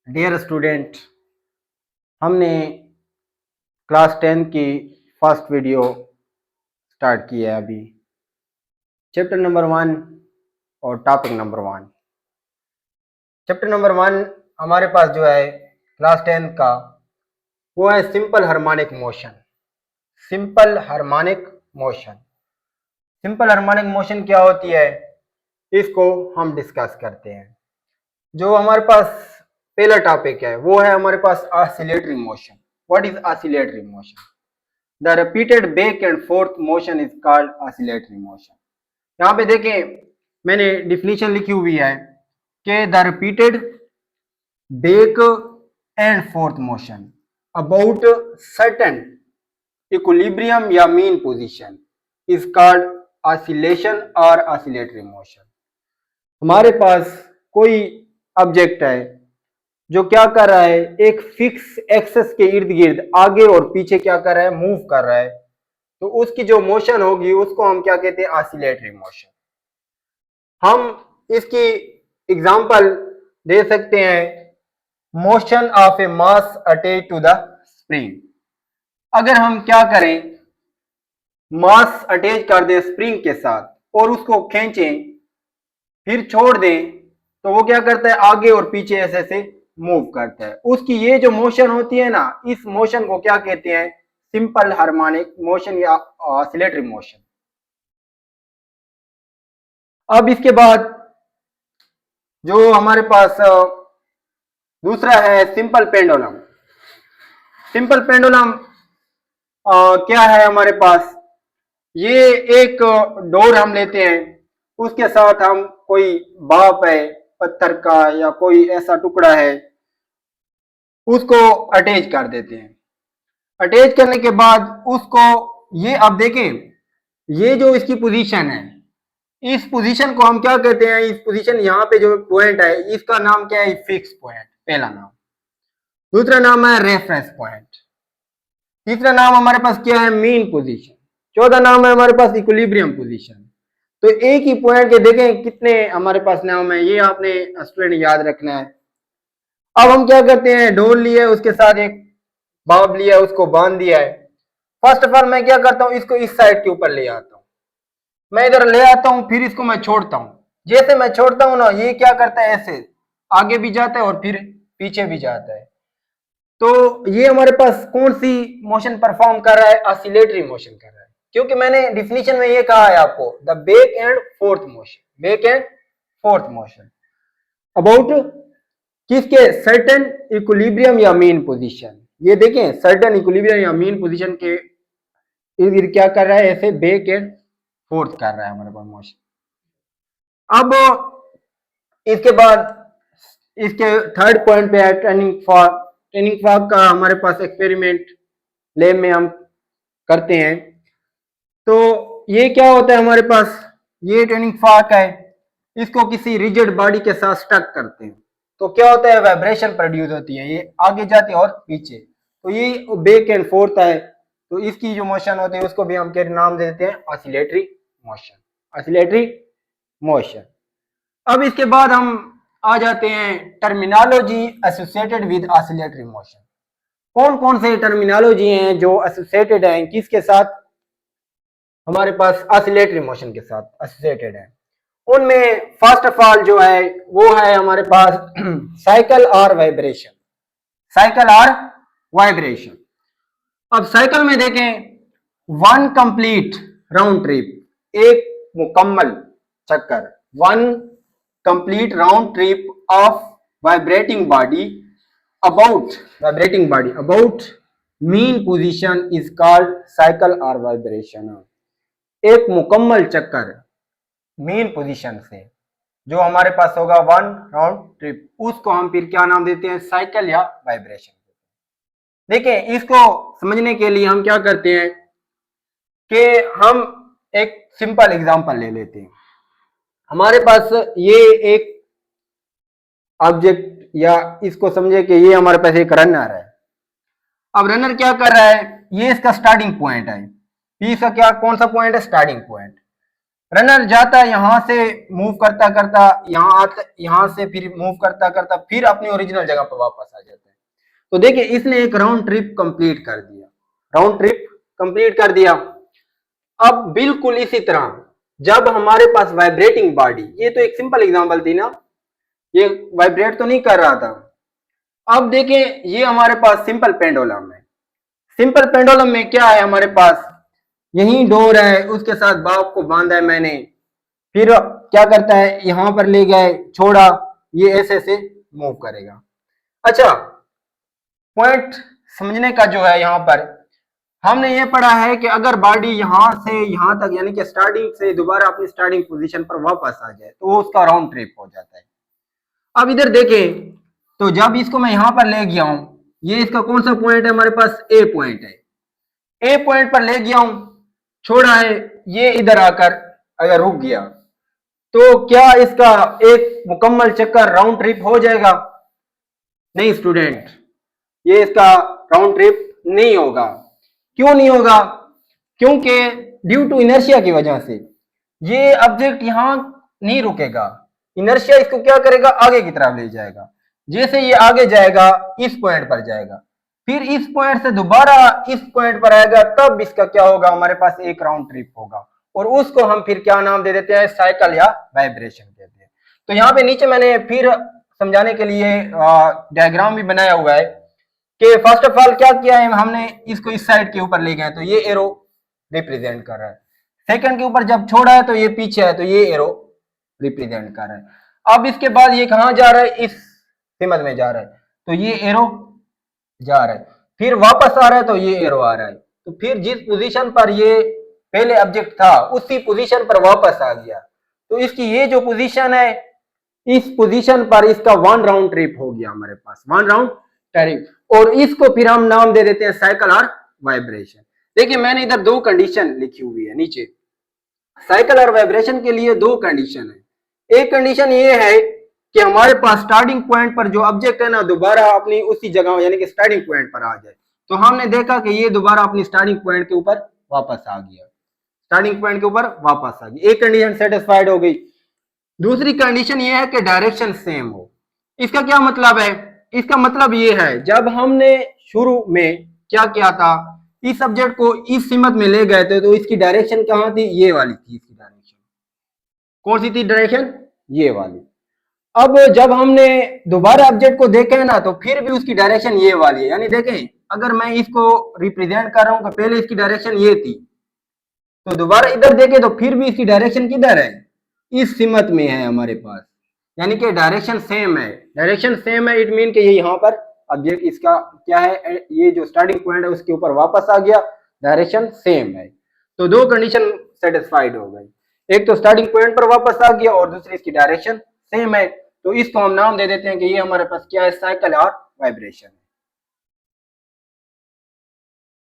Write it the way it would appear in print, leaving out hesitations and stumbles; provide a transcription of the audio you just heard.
Dear student, हमने class 10 की first video start की है अभी। चैप्टर नंबर 1 और टॉपिक नंबर 1। चैप्टर नंबर 1 हमारे पास जो है क्लास 10 का वो है simple harmonic motion. Simple harmonic motion simple harmonic motion क्या होती है, इसको हम डिस्कस करते हैं। जो हमारे पास पहला टॉपिक है वो है हमारे पास oscillatory motion. What is oscillatory motion? The repeated back and forth motion is called oscillatory motion. यहाँ पे देखें, मैंने डिफिनीशन लिखी हुई है कि the repeated back and forth motion about certain equilibrium या mean position is called oscillation और ऑसिलेटरी मोशन। हमारे पास कोई ऑब्जेक्ट है जो क्या कर रहा है, एक फिक्स एक्सेस के इर्द गिर्द आगे और पीछे क्या कर रहा है, मूव कर रहा है, तो उसकी जो मोशन होगी उसको हम क्या कहते हैं, ऑसिलेटरी मोशन। हम इसकी एग्जांपल दे सकते हैं, motion of a mass attach to the spring. अगर हम क्या करें, मास अटैच कर दें स्प्रिंग के साथ और उसको खींचें फिर छोड़ दें, तो वो क्या करता है, आगे और पीछे ऐसे ऐसे मूव करता है। उसकी ये जो मोशन होती है ना, इस मोशन को क्या कहते हैं, सिंपल हार्मोनिक मोशन या ऑसिलेटरी मोशन। अब इसके बाद जो हमारे पास दूसरा है सिंपल पेंडुलम। सिंपल पेंडुलम क्या है हमारे पास, ये एक डोर हम लेते हैं, उसके साथ हम कोई बाप है पत्थर का या कोई ऐसा टुकड़ा है उसको अटैच कर देते हैं। अटैच करने के बाद उसको, ये अब देखें, ये जो इसकी पोजीशन है, इस पोजीशन को हम क्या कहते हैं, इस पोजीशन यहाँ पे जो पॉइंट है इसका नाम क्या है, फिक्स पॉइंट, पहला नाम। दूसरा नाम है रेफरेंस पॉइंट। तीसरा नाम हमारे पास क्या है, मीन पोजीशन। चौथा नाम है हमारे पास इक्विलिब्रियम पोजीशन। तो एक ही पॉइंट के देखें कितने हमारे पास नाम है, ये आपने स्टूडेंट याद रखना है। अब हम क्या करते हैं, डोर लिया उसके साथ एक बाब लिया, उसको बांध दिया है। फर्स्ट ऑफ ऑल मैं क्या करता हूं, इसको इस साइड के ऊपर ले आता हूं, मैं इधर ले आता हूं, फिर इसको मैं छोड़ता हूं। जैसे मैं छोड़ता हूं ना, ये क्या करता है, ऐसे आगे भी जाता है और फिर पीछे भी जाता है। तो ये हमारे पास कौन सी मोशन परफॉर्म कर रहा है, ऑसिलेटरी मोशन कर रहा है। क्योंकि मैंने डिफिनीशन में ये कहा है आपको, the back and forth motion, back and forth motion about किसके, सर्टेन इक्विलिब्रियम या मीन पोजीशन। ये देखें, सर्टेन इक्विलिब्रियम या मीन पोजीशन के इर्द गिर्द क्या कर रहा है, ऐसे बैक एंड फोर्थ कर रहा है हमारे पास मोशन। अब इसके बाद इसके थर्ड पॉइंट पे है टर्निंग फॉर्क। टर्निंग फॉर्क का हमारे पास एक्सपेरिमेंट लैब में हम करते हैं। तो ये क्या होता है हमारे पास, ये टर्निंग फॉर्क है, इसको किसी रिजिड बॉडी के साथ स्टक करते हैं, तो क्या होता है, वाइब्रेशन प्रोड्यूस होती है, ये आगे जाती है और पीछे। तो ये बैक एंड फोर्थ है, तो इसकी जो मोशन होती है उसको भी हम क्या नाम दे देते हैं, ऑसिलेटरी मोशन, ऑसिलेटरी मोशन। अब इसके बाद हम आ जाते हैं terminology associated with oscillatory motion. कौन कौन से टर्मिनोलॉजी हैं जो एसोसिएटेड हैं किसके साथ, हमारे पास ऑसिलेटरी मोशन के साथ एसोसिएटेड है। उनमें फर्स्ट ऑफ ऑल जो है वो है हमारे पास साइकिल और वाइब्रेशन। साइकिल और वाइब्रेशन। अब साइकिल में देखें, वन कंप्लीट राउंड ट्रिप, एक मुकम्मल चक्कर, one complete round trip of vibrating body about mean position is called cycle और वाइब्रेशन। एक मुकम्मल चक्कर मीन पोजीशन से जो हमारे पास होगा वन राउंड ट्रिप, उसको हम फिर क्या नाम देते हैं, साइकिल या वाइब्रेशन। देखिए, इसको समझने के लिए हम क्या करते हैं कि हम एक सिंपल एग्जांपल ले लेते हैं। हमारे पास ये एक ऑब्जेक्ट, या इसको समझे कि ये हमारे पास एक रनर है। अब रनर क्या कर रहा है, ये इसका स्टार्टिंग पॉइंट है, पी इसका क्या, कौन सा पॉइंट है, स्टार्टिंग पॉइंट। रनर जाता है यहाँ से मूव करता करता यहाँ आता, यहाँ से फिर मूव करता करता फिर अपनी ओरिजिनल जगह पर वापस आ जाता है। तो देखिए इसने एक राउंड ट्रिप कंप्लीट कर दिया, राउंड ट्रिप कंप्लीट कर दिया। अब बिल्कुल इसी तरह जब हमारे पास वाइब्रेटिंग बॉडी, ये तो एक सिंपल एग्जांपल थी ना, ये वाइब्रेट तो नहीं कर रहा था। अब देखें ये हमारे पास सिंपल पेंडुलम है। सिंपल पेंडुलम में क्या है, हमारे पास यही डोर है, उसके साथ बाप को बांधा है मैंने, फिर क्या करता है यहां पर ले गए छोड़ा, ये ऐसे से मूव करेगा। अच्छा, पॉइंट समझने का जो है यहाँ पर हमने ये पढ़ा है कि अगर बॉडी यहां से यहां तक यानी कि स्टार्टिंग से दोबारा अपनी स्टार्टिंग पोजीशन पर वापस आ जाए तो वो उसका राउंड ट्रिप हो जाता है। अब इधर देखें तो जब इसको मैं यहां पर ले गया हूं, ये इसका कौन सा पॉइंट है, हमारे पास ए पॉइंट है, ए पॉइंट पर ले गया हूं, छोड़ा है, ये इधर आकर अगर रुक गया तो क्या इसका एक मुकम्मल चक्कर राउंड ट्रिप हो जाएगा? नहीं स्टूडेंट, ये इसका राउंड ट्रिप नहीं होगा। क्यों नहीं होगा? क्योंकि ड्यू टू इनर्शिया की वजह से ये ऑब्जेक्ट यहां नहीं रुकेगा, इनर्शिया इसको क्या करेगा, आगे की तरफ ले जाएगा। जैसे ये आगे जाएगा इस पॉइंट पर जाएगा, फिर इस पॉइंट से दोबारा इस पॉइंट पर आएगा, तब इसका क्या होगा, हमारे पास एक राउंड ट्रिप होगा और उसको हम फिर क्या नाम दे देते हैं, साइकिल या वाइब्रेशन कहते हैं। तो यहाँ पे नीचे मैंने फिर समझाने के लिए डायग्राम भी बनाया हुआ है कि फर्स्ट ऑफ ऑल क्या किया है हमने, इसको इस साइड के ऊपर ले गए तो ये एरो रिप्रेजेंट कर रहा है, सेकंड के ऊपर जब छोड़ा है तो ये पीछे है तो ये एरो रिप्रेजेंट कर रहा है। अब इसके बाद ये कहां जा रहा है, इस सिमत में जा रहा है तो ये एरो जा रहा है, फिर वापस आ रहा है तो ये एरो आ रहा है, तो फिर जिस पोजीशन पर ये पहले ऑब्जेक्ट था उसी पोजीशन पर वापस आ गया। तो इसकी ये जो पोजीशन है, इस पोजीशन पर इसका वन राउंड ट्रिप हो गया हमारे पास, वन राउंड ट्रिप, और इसको फिर हम नाम दे देते हैं साइकिल और वाइब्रेशन। देखिए मैंने इधर दो कंडीशन लिखी हुई है नीचे, साइकिल और वाइब्रेशन के लिए दो कंडीशन है। एक कंडीशन ये है कि हमारे पास स्टार्टिंग पॉइंट पर जो ऑब्जेक्ट है ना दोबारा अपनी उसी जगह यानी कि स्टार्टिंग पॉइंट पर आ जाए, तो हमने देखा कि ये दोबारा अपनी स्टार्टिंग पॉइंट के ऊपर वापस आ गया, स्टार्टिंग पॉइंट के ऊपर वापस आ गई, एक कंडीशन सेटिस्फाइड हो गई। दूसरी कंडीशन ये है कि डायरेक्शन सेम हो। इसका क्या मतलब है, इसका मतलब ये है जब हमने शुरू में क्या किया था, इस सब्जेक्ट को इस सीमत में ले गए थे तो इसकी डायरेक्शन कहां थी, ये वाली थी, इसकी डायरेक्शन कौन सी थी, डायरेक्शन ये वाली। अब जब हमने दोबारा ऑब्जेक्ट को देखे ना तो फिर भी उसकी डायरेक्शन ये वाली है, यानी देखें अगर मैं इसको रिप्रेजेंट कर रहा हूं तो पहले इसकी डायरेक्शन ये थी, तो दोबारा इधर देखे तो फिर भी इसकी डायरेक्शन किधर है, इस सिमत में है हमारे पास, यानी कि डायरेक्शन सेम है। डायरेक्शन सेम है इट मीन कि ये यहाँ पर ऑब्जेक्ट इसका क्या है, ये जो स्टार्टिंग पॉइंट है उसके ऊपर वापस आ गया, डायरेक्शन सेम है। तो दो कंडीशन सेटिस्फाइड हो गई, एक तो स्टार्टिंग पॉइंट पर वापस आ गया और दूसरी इसकी डायरेक्शन सेम है। तो इसको हम नाम दे देते हैं कि ये हमारे पास क्या है, साइकिल और वाइब्रेशन।